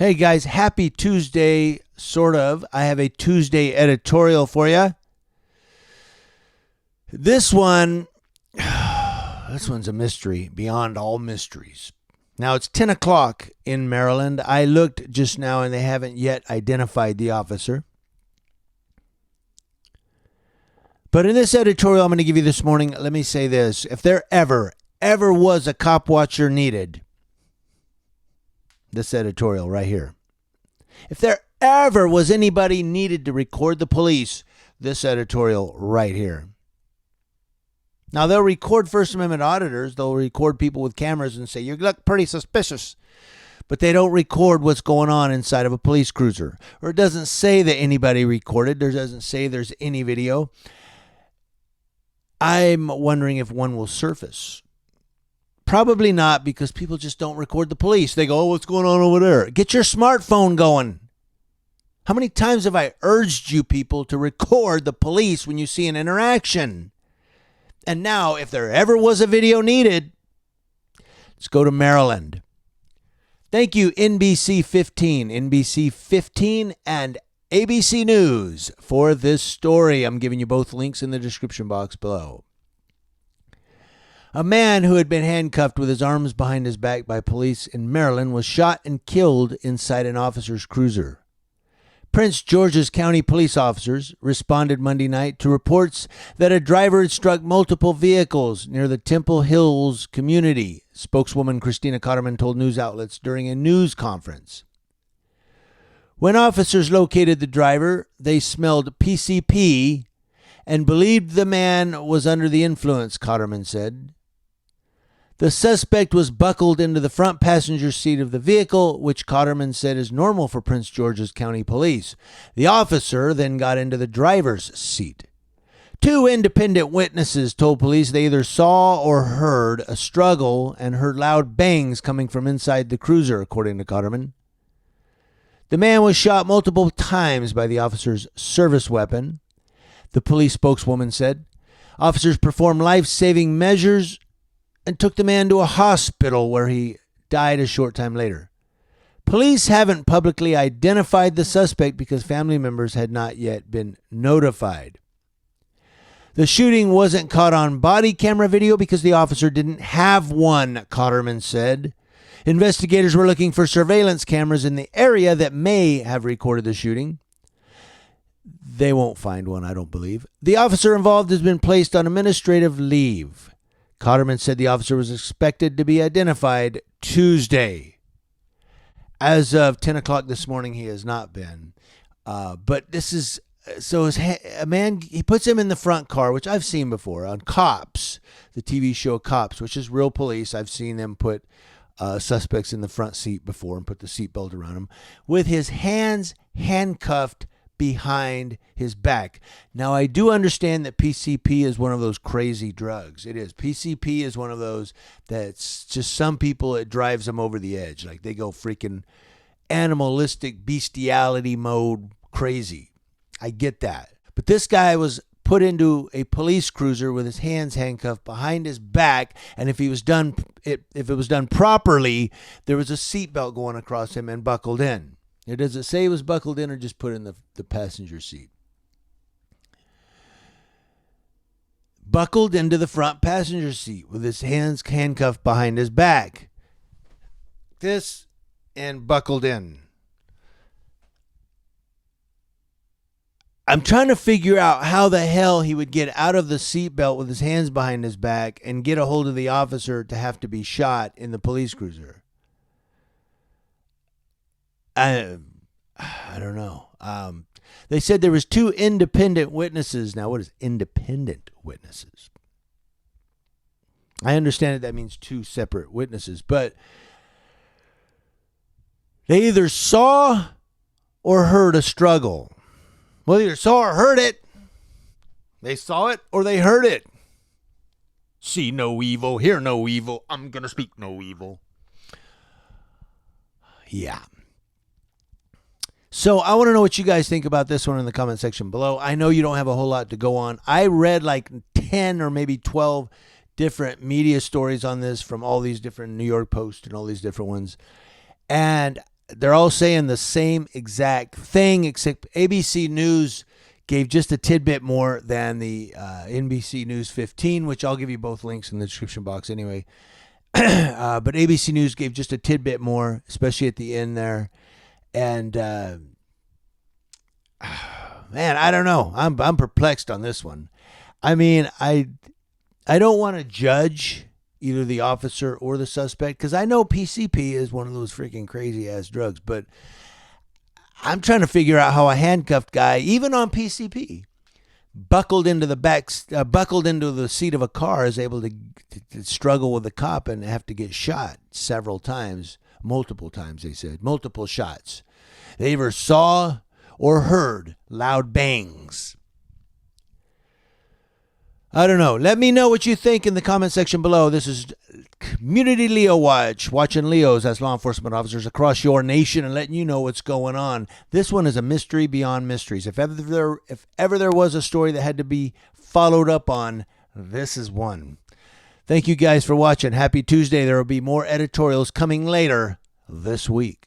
Hey guys, happy Tuesday, sort of. I have a Tuesday editorial for you. This one's a mystery beyond all mysteries. Now it's 10 o'clock in Maryland. I looked just now and they haven't yet identified the officer. But in this editorial I'm going to give you this morning, let me say this. If there ever was a cop watcher needed, this editorial right here. If there ever was anybody needed to record the police, this editorial right here. Now, they'll record First Amendment auditors. They'll record people with cameras and say, you look pretty suspicious. But they don't record what's going on inside of a police cruiser. Or it doesn't say that anybody recorded. It doesn't say there's any video. I'm wondering if one will surface. Probably not, because people just don't record the police. They go, oh, what's going on over there? Get your smartphone going. How many times have I urged you people to record the police when you see an interaction? And now, if there ever was a video needed, let's go to Maryland. Thank you, NBC 15, and ABC News for this story. I'm giving you both links in the description box below. A man who had been handcuffed with his arms behind his back by police in Maryland was shot and killed inside an officer's cruiser. Prince George's County police officers responded Monday night to reports that a driver had struck multiple vehicles near the Temple Hills community, spokeswoman Christina Cotterman told news outlets during a news conference. When officers located the driver, they smelled PCP and believed the man was under the influence, Cotterman said. The suspect was buckled into the front passenger seat of the vehicle, which Cotterman said is normal for Prince George's County Police. The officer then got into the driver's seat. Two independent witnesses told police they either saw or heard a struggle and heard loud bangs coming from inside the cruiser, according to Cotterman. The man was shot multiple times by the officer's service weapon, the police spokeswoman said. Officers performed life-saving measures and took the man to a hospital where he died a short time later. Police haven't publicly identified the suspect because family members had not yet been notified. The shooting wasn't caught on body camera video because the officer didn't have one, Cotterman said. Investigators were looking for surveillance cameras in the area that may have recorded the shooting. They won't find one, I don't believe. The officer involved has been placed on administrative leave. Cotterman said the officer was expected to be identified Tuesday. As of 10 o'clock this morning, he has not been. But this is, so a man, he puts him in the front car, which I've seen before on Cops, the TV show Cops, which is real police. I've seen them put suspects in the front seat before and put the seatbelt around them with his hands handcuffed behind his back. Now, I do understand that PCP is one of those crazy drugs. It is. PCP is one of those that's just some people, it drives them over the edge. Like they go freaking animalistic bestiality mode crazy. I get that. But this guy was put into a police cruiser with his hands handcuffed behind his back, and if it was done properly, there was a seatbelt going across him and buckled in. Now, does it say he was buckled in or just put in the passenger seat? Buckled into the front passenger seat with his hands handcuffed behind his back. This and buckled in. I'm trying to figure out how the hell he would get out of the seatbelt with his hands behind his back and get a hold of the officer to have to be shot in the police cruiser. I don't know. They said there was two independent witnesses. Now, what is independent witnesses? I understand that means two separate witnesses, but they either saw or heard a struggle. Well, they either saw or heard it. They saw it or they heard it. See no evil, hear no evil. I'm going to speak no evil. Yeah. So I want to know what you guys think about this one in the comment section below. I know you don't have a whole lot to go on. I read like 10 or maybe 12 different media stories on this from all these different New York Post and all these different ones. And they're all saying the same exact thing, except ABC News gave just a tidbit more than the NBC News 15, which I'll give you both links in the description box anyway. But ABC News gave just a tidbit more, especially at the end there. And man, I don't know. I'm perplexed on this one. I mean, I don't want to judge either the officer or the suspect, because I know PCP is one of those freaking crazy ass drugs, but I'm trying to figure out how a handcuffed guy, even on PCP, buckled into the seat of a car, is able to struggle with a cop and have to get shot several times, multiple times. They said multiple shots. They either saw or heard loud bangs. I don't know. Let me know what you think in the comment section below. This is Community Leo Watch, watching Leos as law enforcement officers across your nation and letting you know what's going on. This one is a mystery beyond mysteries. If ever there was a story that had to be followed up on, this is one. Thank you guys for watching. Happy Tuesday. There will be more editorials coming later this week.